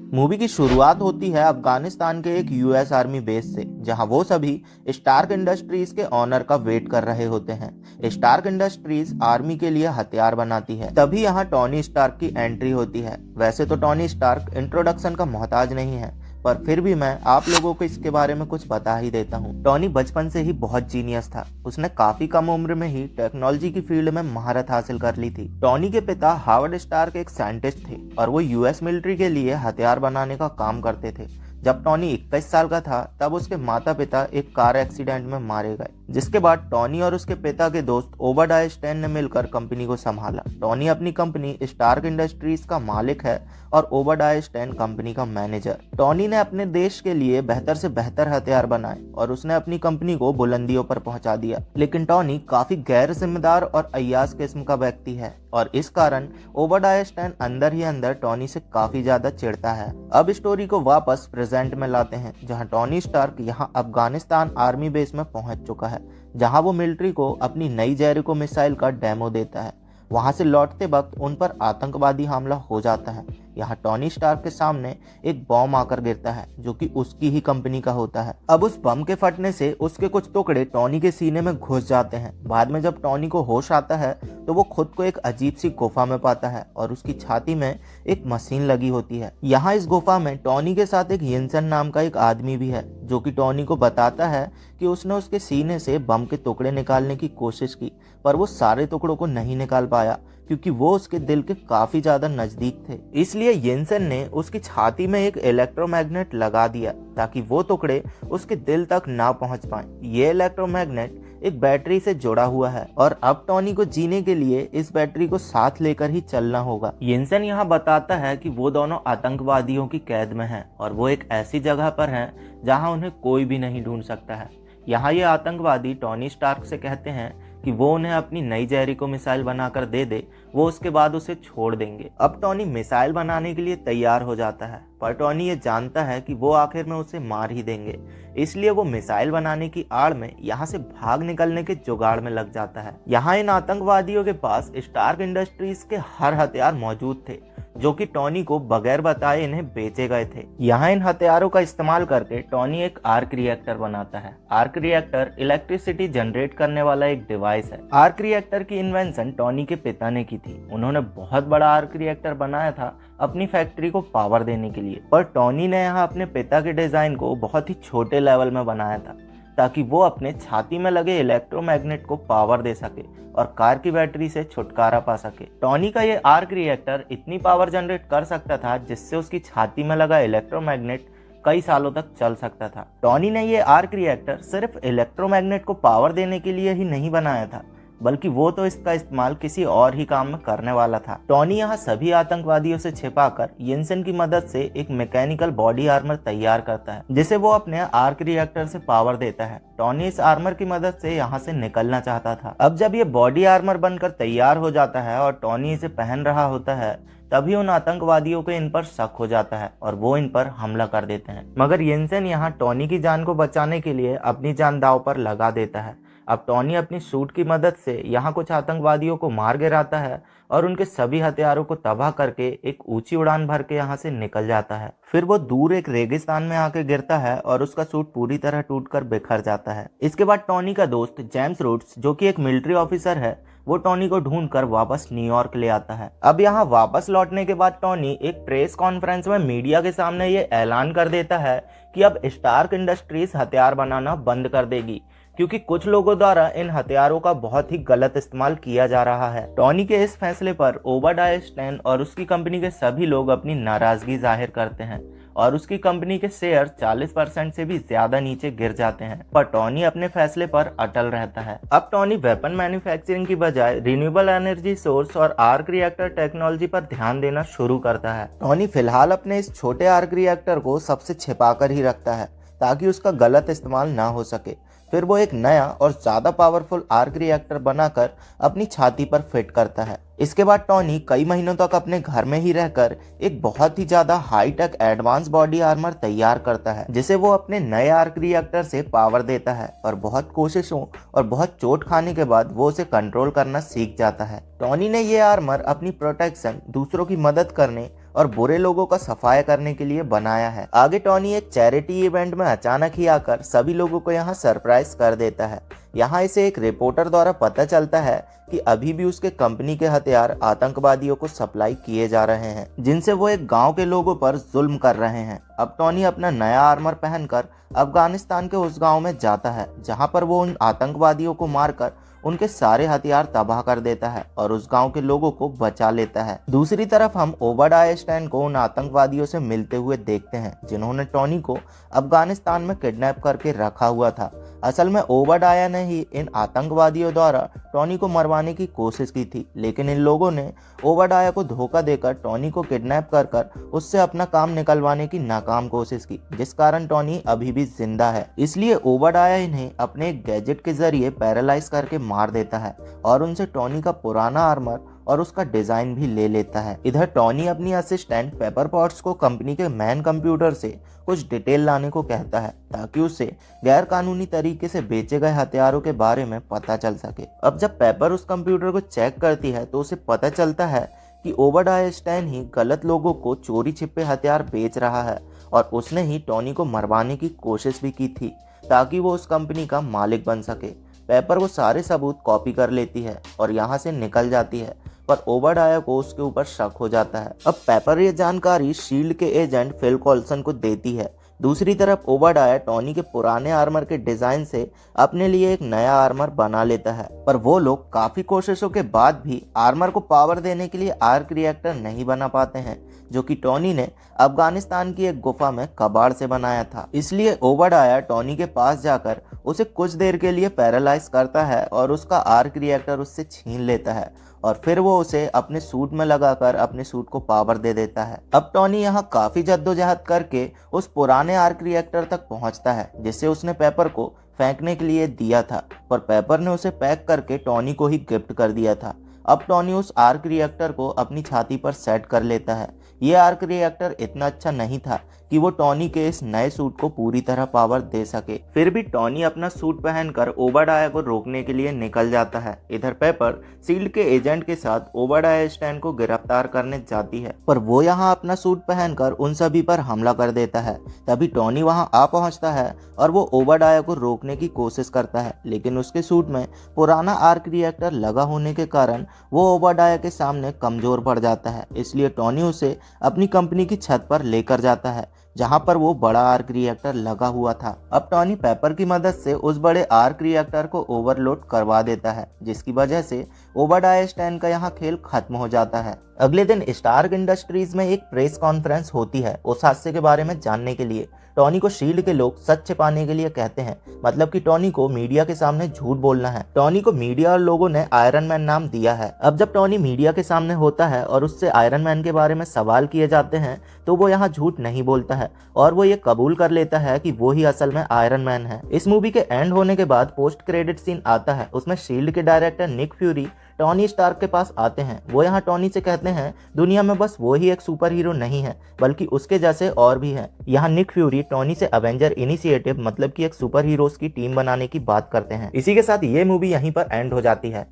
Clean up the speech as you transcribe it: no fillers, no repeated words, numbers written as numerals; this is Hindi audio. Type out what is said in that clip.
मूवी की शुरुआत होती है अफगानिस्तान के एक यूएस आर्मी बेस से, जहां वो सभी स्टार्क इंडस्ट्रीज के ऑनर का वेट कर रहे होते हैं। स्टार्क इंडस्ट्रीज आर्मी के लिए हथियार बनाती है। तभी यहां टोनी स्टार्क की एंट्री होती है। वैसे तो टोनी स्टार्क इंट्रोडक्शन का मोहताज नहीं है, पर फिर भी मैं आप लोगों को इसके बारे में कुछ बता ही देता हूँ। टोनी बचपन से ही बहुत जीनियस था। उसने काफी कम उम्र में ही टेक्नोलॉजी की फील्ड में महारत हासिल कर ली थी। टोनी के पिता हार्वर्ड स्टार्क एक साइंटिस्ट थे और वो यूएस मिलिट्री के लिए हथियार बनाने का काम करते थे। जब टोनी 21 साल का था तब उसके माता पिता एक कार एक्सीडेंट में मारे गए, जिसके बाद टोनी और उसके पिता के दोस्त ओबाडाय स्टैन ने मिलकर कंपनी को संभाला। टोनी अपनी कंपनी स्टार्क इंडस्ट्रीज का मालिक है और ओबाडाय स्टैन कंपनी का मैनेजर। टोनी ने अपने देश के लिए बेहतर से बेहतर हथियार बनाए और उसने अपनी कंपनी को बुलंदियों पर पहुंचा दिया। लेकिन टोनी काफी गैर जिम्मेदार और अय्याश किस्म का व्यक्ति है और इस कारण ओबाडाय स्टैन अंदर ही अंदर टोनी से काफी ज्यादा चिढ़ता है। अब स्टोरी को वापस प्रेजेंट में लाते हैं, जहां टोनी स्टार्क यहां अफगानिस्तान आर्मी बेस में पहुंच चुका है, जहां वो मिलिट्री को अपनी नई जेरिको मिसाइल का डेमो देता है। वहां से लौटते वक्त उन पर आतंकवादी हमला हो जाता है। यहाँ टोनी स्टार्क के सामने एक बम आकर गिरता है जो कि उसकी ही कंपनी का होता है। अब उस बम के फटने से उसके कुछ टुकड़े टोनी के सीने में घुस जाते हैं। बाद में जब टोनी को होश आता है तो वो खुद को एक अजीब सी गुफा में पाता है और उसकी छाती में एक मशीन लगी होती है। यहाँ इस गुफा में टोनी के साथ एक येंसन नाम का एक आदमी भी है, जो कि टोनी को बताता है कि उसने उसके सीने से बम के टुकड़े निकालने की कोशिश की, पर वो सारे टुकड़ों को नहीं निकाल पाया क्योंकि वो उसके दिल के काफी ज्यादा नजदीक थे। इसलिए येंसन ने उसकी छाती में एक इलेक्ट्रोमैग्नेट लगा दिया ताकि वो टुकड़े उसके दिल तक ना पहुंच पाएं। ये इलेक्ट्रोमैग्नेट एक बैटरी से जुड़ा हुआ है और अब टोनी को जीने के लिए इस बैटरी को साथ लेकर ही चलना होगा। येंसन यहाँ बताता है कि वो दोनों आतंकवादियों की कैद में हैं और वो एक ऐसी जगह पर हैं जहाँ उन्हें कोई भी नहीं ढूंढ सकता है। यहाँ ये आतंकवादी टोनी स्टार्क से कहते हैं कि वो उन्हें अपनी नई जेरिको मिसाइल बनाकर दे दे, वो उसके बाद उसे छोड़ देंगे। अब टोनी मिसाइल बनाने के लिए तैयार हो जाता है, पर टोनी ये जानता है कि वो आखिर में उसे मार ही देंगे, इसलिए वो मिसाइल बनाने की आड़ में यहाँ से भाग निकलने के जुगाड़ में लग जाता है। यहाँ इन आतंकवादियों के पास स्टार्क इंडस्ट्रीज के हर हथियार मौजूद थे जो कि टोनी को बगैर बताए इन्हें बेचे गए थे। यहाँ इन हथियारों का इस्तेमाल करके टोनी एक आर्क रिएक्टर बनाता है। आर्क रिएक्टर इलेक्ट्रिसिटी जनरेट करने वाला एक डिवाइस है। आर्क रिएक्टर की इन्वेंशन टोनी के पिता ने की थी। उन्होंने बहुत बड़ा आर्क रिएक्टर बनाया था अपनी फैक्ट्री को पावर देने के लिए, पर टोनी ने यहाँ अपने पिता के डिजाइन को बहुत ही छोटे लेवल में बनाया था ताकि वो अपने छाती में लगे इलेक्ट्रोमैग्नेट को पावर दे सके और कार की बैटरी से छुटकारा पा सके। टोनी का ये आर्क रिएक्टर इतनी पावर जनरेट कर सकता था जिससे उसकी छाती में लगा इलेक्ट्रोमैग्नेट कई सालों तक चल सकता था। टोनी ने ये आर्क रिएक्टर सिर्फ इलेक्ट्रोमैग्नेट को पावर देने के लिए ही नहीं बनाया था, बल्कि वो तो इसका इस्तेमाल किसी और ही काम में करने वाला था। टोनी यहाँ सभी आतंकवादियों से छिपाकर येंसन की मदद से एक मैकेनिकल बॉडी आर्मर तैयार करता है, जिसे वो अपने आर्क रिएक्टर से पावर देता है। टोनी इस आर्मर की मदद से यहाँ से निकलना चाहता था। अब जब ये बॉडी आर्मर बनकर तैयार हो जाता है और टोनी इसे पहन रहा होता है, तभी उन आतंकवादियों को इन पर शक हो जाता है और वो इन पर हमला कर देते हैं। मगर येंसन यहाँ टोनी की जान को बचाने के लिए अपनी जान दांव पर लगा देता है। अब टोनी अपनी सूट की मदद से यहाँ कुछ आतंकवादियों को मार गिराता है और उनके सभी हथियारों को तबाह करके एक ऊंची उड़ान भर के यहाँ से निकल जाता है। फिर वो दूर एक रेगिस्तान में आके गिरता है और उसका सूट पूरी तरह टूटकर बिखर जाता है। इसके बाद टोनी का दोस्त जेम्स रूट्स, जो कि एक मिलिट्री ऑफिसर है, वो टोनी को ढूंढकर वापस न्यूयॉर्क ले आता है। अब यहाँ वापस लौटने के बाद टोनी एक प्रेस कॉन्फ्रेंस में मीडिया के सामने ये ऐलान कर देता है कि अब स्टार्क इंडस्ट्रीज हथियार बनाना बंद कर देगी क्योंकि कुछ लोगों द्वारा इन हथियारों का बहुत ही गलत इस्तेमाल किया जा रहा है। टोनी के इस फैसले पर ओबाडाय स्टैन और उसकी कंपनी के सभी लोग अपनी नाराजगी जाहिर करते हैं और उसकी कंपनी के शेयर 40% से भी ज्यादा नीचे गिर जाते हैं, पर टोनी अपने फैसले पर अटल रहता है। अब टोनी वेपन मैन्युफैक्चरिंग की बजाय रिन्यूएबल एनर्जी सोर्स और आर्क रिएक्टर टेक्नोलॉजी पर ध्यान देना शुरू करता है। टोनी फिलहाल अपने इस छोटे आर्क रिएक्टर को सबसे छिपाकर ही रखता है ताकि उसका गलत इस्तेमाल ना हो सके। फिर वो एक नया और ज्यादा पावरफुल आर्क रिएक्टर बनाकर अपनी छाती पर फिट करता है। इसके बाद टोनी कई महीनों तक अपने घर में ही रहकर एक बहुत ही ज्यादा हाईटेक एडवांस बॉडी आर्मर तैयार करता है, जिसे वो अपने नए आर्क रिएक्टर से पावर देता है और बहुत कोशिशों और बहुत चोट खाने के बाद वो उसे कंट्रोल करना सीख जाता है। टोनी ने ये आर्मर अपनी प्रोटेक्शन, दूसरों की मदद करने और बुरे लोगों का सफाया करने के लिए बनाया है। आगे टॉनी एक चैरिटी इवेंट में अचानक ही आकर सभी लोगों को यहाँ सरप्राइज कर देता है। यहाँ इसे एक रिपोर्टर द्वारा पता चलता है कि अभी भी उसके कंपनी के हथियार आतंकवादियों को सप्लाई किए जा रहे हैं, जिनसे वो एक गांव के लोगों पर जुल्म कर रहे हैं। अब टॉनी अपना नया आर्मर पहनकर अफगानिस्तान के उस गांव में जाता है, जहां पर वो उन आतंकवादियों को मारकर उनके सारे हथियार तबाह कर देता है और उस गांव के लोगों को बचा लेता है। दूसरी तरफ हम ओबाडिया स्टैन को उन आतंकवादियों से मिलते हुए देखते हैं जिन्होंने टॉनी को अफगानिस्तान में किडनैप करके रखा हुआ था। असल में ओबाडिया ने ही इन आतंकवादियों द्वारा टॉनी को मरवाने की कोशिश की थी, लेकिन इन लोगों ने ओबाडिया को धोखा देकर टॉनी को किडनैप कर उससे अपना काम निकलवाने की नाकाम कोशिश की, जिस कारण टॉनी अभी भी जिंदा है। इसलिए ओबाडिया इन्हें अपने एक गैजेट के जरिए पैरालाइज करके मार देता है और उनसे टॉनी का पुराना आर्मर और उसका डिजाइन भी ले लेता है। इधर टॉनी अपनी असिस्टेंट पेपर पॉट्स को कंपनी के मैन कंप्यूटर से कुछ डिटेल लाने को कहता है ताकि उसे गैर कानूनी तरीके से बेचे गए हथियारों के बारे में पता चल सके। अब जब पेपर उस कंप्यूटर को चेक करती है तो उसे पता चलता है कि ओबाडिया स्टैन ही गलत लोगों को चोरी छिपे हथियार बेच रहा है और उसने ही टॉनी को मरवाने की कोशिश भी की थी ताकि वो उस कंपनी का मालिक बन सके। पेपर वो सारे सबूत कॉपी कर लेती है और यहाँ से निकल जाती है, पर ओबाडिया को उसके ऊपर शक हो जाता है। अब पेपर ये जानकारी शील्ड के एजेंट फिल कॉल्सन को देती है। दूसरी तरफ ओबाडिया टॉनी के पुराने आर्मर के डिजाइन से अपने लिए एक नया आर्मर बना लेता है, पर वो लोग काफी कोशिशों के बाद भी आर्मर को पावर देने के लिए आर्क रिएक्टर नहीं बना पाते हैं, जो कि टॉनी ने अफगानिस्तान की एक गुफा में कबाड़ से बनाया था। इसलिए ओबाडिया टॉनी के पास जाकर उसे कुछ देर के लिए पैरालाइज करता है और उसका आर्क रिएक्टर उससे छीन लेता है और फिर वो उसे अपने सूट में लगाकर अपने सूट को पावर दे देता है। अब टॉनी यहाँ काफी जद्दोजहद करके उस पुराने आर्क रिएक्टर तक पहुँचता है जिसे उसने पेपर को फेंकने के लिए दिया था, पर पेपर ने उसे पैक करके टॉनी को ही गिफ्ट कर दिया था। अब टॉनी उस आर्क रिएक्टर को अपनी छाती पर सेट कर लेता है। ये आर्क रिएक्टर इतना अच्छा नहीं था कि वो टॉनी के इस नए सूट को पूरी तरह पावर दे सके। फिर भी टॉनी अपना सूट पहनकर ओबाडिया को रोकने के लिए निकल जाता है। इधर पेपर शील्ड के एजेंट के साथ ओबाडिया स्टैन को गिरफ्तार करने जाती है, पर वो यहाँ अपना सूट पहनकर उन सभी पर हमला कर देता है। तभी टॉनी वहाँ आ पहुँचता है और वो ओबाडिया को रोकने की कोशिश करता है, लेकिन उसके सूट में पुराना आर्क रिएक्टर लगा होने के कारण वो ओबाडिया के सामने कमजोर पड़ जाता है। इसलिए टॉनी उसे अपनी कंपनी की छत पर लेकर जाता है जहां पर वो बड़ा आर्क रिएक्टर लगा हुआ था। अब टॉनी पेपर की मदद से उस बड़े आर्क रिएक्टर को ओवरलोड करवा देता है, जिसकी वजह से ओबाडिया स्टैन का यहाँ खेल खत्म हो जाता है। अगले दिन स्टार्क इंडस्ट्रीज में एक प्रेस कॉन्फ्रेंस होती है उस हादसे के बारे में जानने के लिए। टॉनी को शील्ड के लोग सच छिपाने के लिए कहते हैं, मतलब कि टॉनी को मीडिया के सामने झूठ बोलना है। टॉनी को मीडिया और लोगों ने आयरन मैन नाम दिया है। अब जब टॉनी मीडिया के सामने होता है और उससे आयरन मैन के बारे में सवाल किए जाते हैं तो वो यहाँ झूठ नहीं बोलता है और वो ये कबूल कर लेता है कि वो ही असल में आयरन मैन है। इस मूवी के एंड होने के बाद पोस्ट क्रेडिट सीन आता है। उसमें शील्ड के director Nick Fury Tony Stark के पास आते हैं। वो यहाँ टॉनी से कहते हैं दुनिया में बस वो ही एक सुपर हीरो नहीं है बल्कि उसके जैसे और भी हैं। यहाँ निक फ्यूरी टॉनी से अवेंजर इनिशिएटिव मतलब कि एक सुपर हीरोज की टीम बनाने की बात करते हैं। इसी के साथ ये मूवी यहीं पर एंड हो जाती है।